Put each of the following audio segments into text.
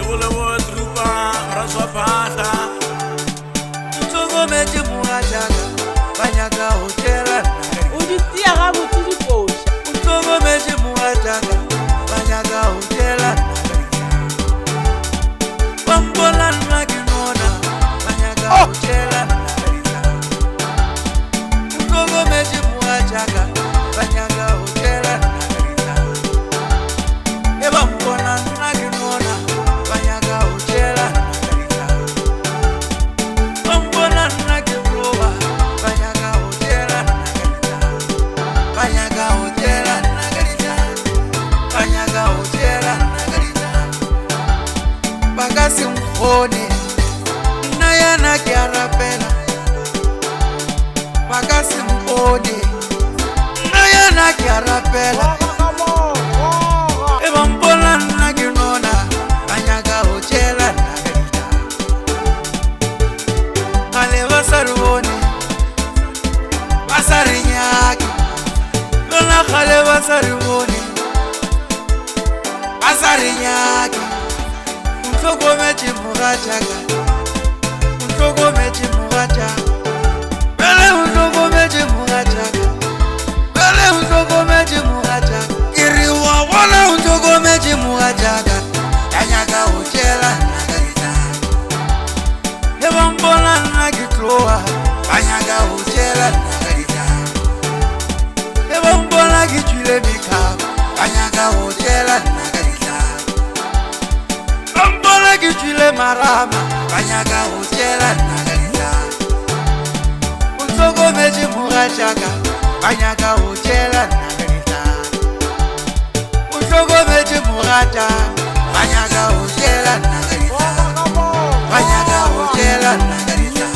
Yolo trupa raswa pata. Togo meji muhajaga banyaga hotela. Uditia ga botidi posha. Togo meji muhajaga banyaga hotela. Bambola naginona banyaga hotela. Togo meji muhajaga banyaga hotela. Bambola naginona banyaga hotela. Bambola nagibrowa banyaga hotela. Banyaga hotela nagarita. Banyaga hotela nagarita. Bagasi mkhone naya nakiarapela. Bagasi mkhone naya nakiarapela. Bambola naginona banyaga hotela nagarita. Ale basarone basarinyaki lona khale basarone basarinyaki mtlogo mechi mugajaga mtlogo mechi mugajaga bele mtlogo mechi mugajaga bele mtlogo mechi mugajaga iriwa wala mtlogo mechi mugajaga banyaga hotela nagarita. Bambola nagitloa banyaga hotela nagarita. Bambola gitwile mikaba banyaga hotela nagarita. Bambola gitwile marama banyaga hotela nagarita. Mtlogo meji mugajaga banyaga hotela nagarita. Mtlogo meji mugajaga banyaga hotela nagarita. Banyaga hotela nagarita.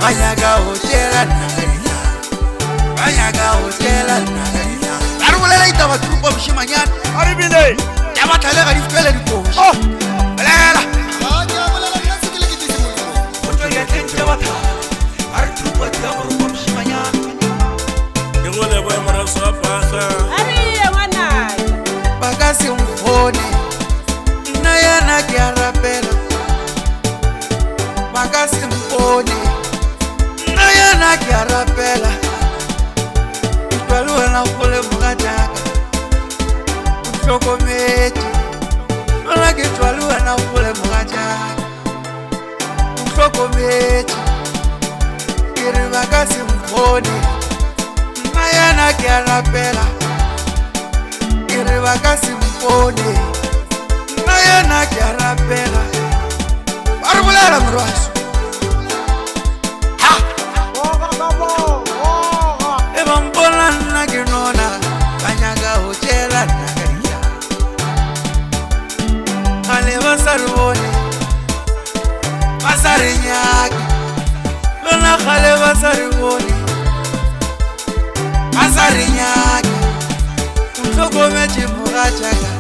Banyaga hotela nagarita. Banyaga hotela nagarita. Arulela itaba trupa mshimanyana. Aribine. Yaba thalega difele dikoshi. Lela. Motho ya tente batha. Ari trupa trupa mshimanyana. Yolo boy raswa pata. Ariye mwana. Bagasi mkhone naya nakiarapela. Bagasi mkhone naya nakiarapela. Utwaluwe na kule mugajaga mtlogo meji lona kitwaluwe na kule mugajaga mtlogo meji iri bagasi mkhone naya nakiarapela. Iri bagasi mkhone naya nakiarapela. Barubulela mrwaso Bambola naginona banyaga hotela nagarita. Ale basarone basarinyaki lona khale basarone basarinyaki mtlogo mechi mugajaga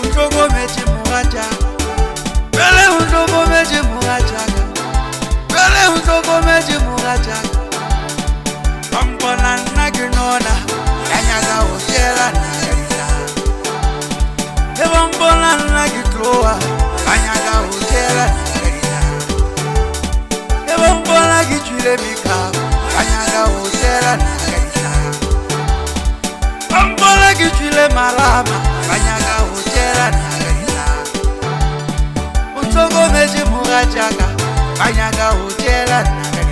mtlogo mechi mugajaga bele mtlogo mechi mugajaga bele mtlogo mechi mugajaga. Bambola naginona banyaga hotela nagarita. Bambola nagitloa banyaga hotela nagarita. Bambola gitwile mikaba banyaga hotela nagarita. Bambola gitwile marama banyaga hotela nagarita. Mtlogo meji mugajaga banyaga hotela nagarita.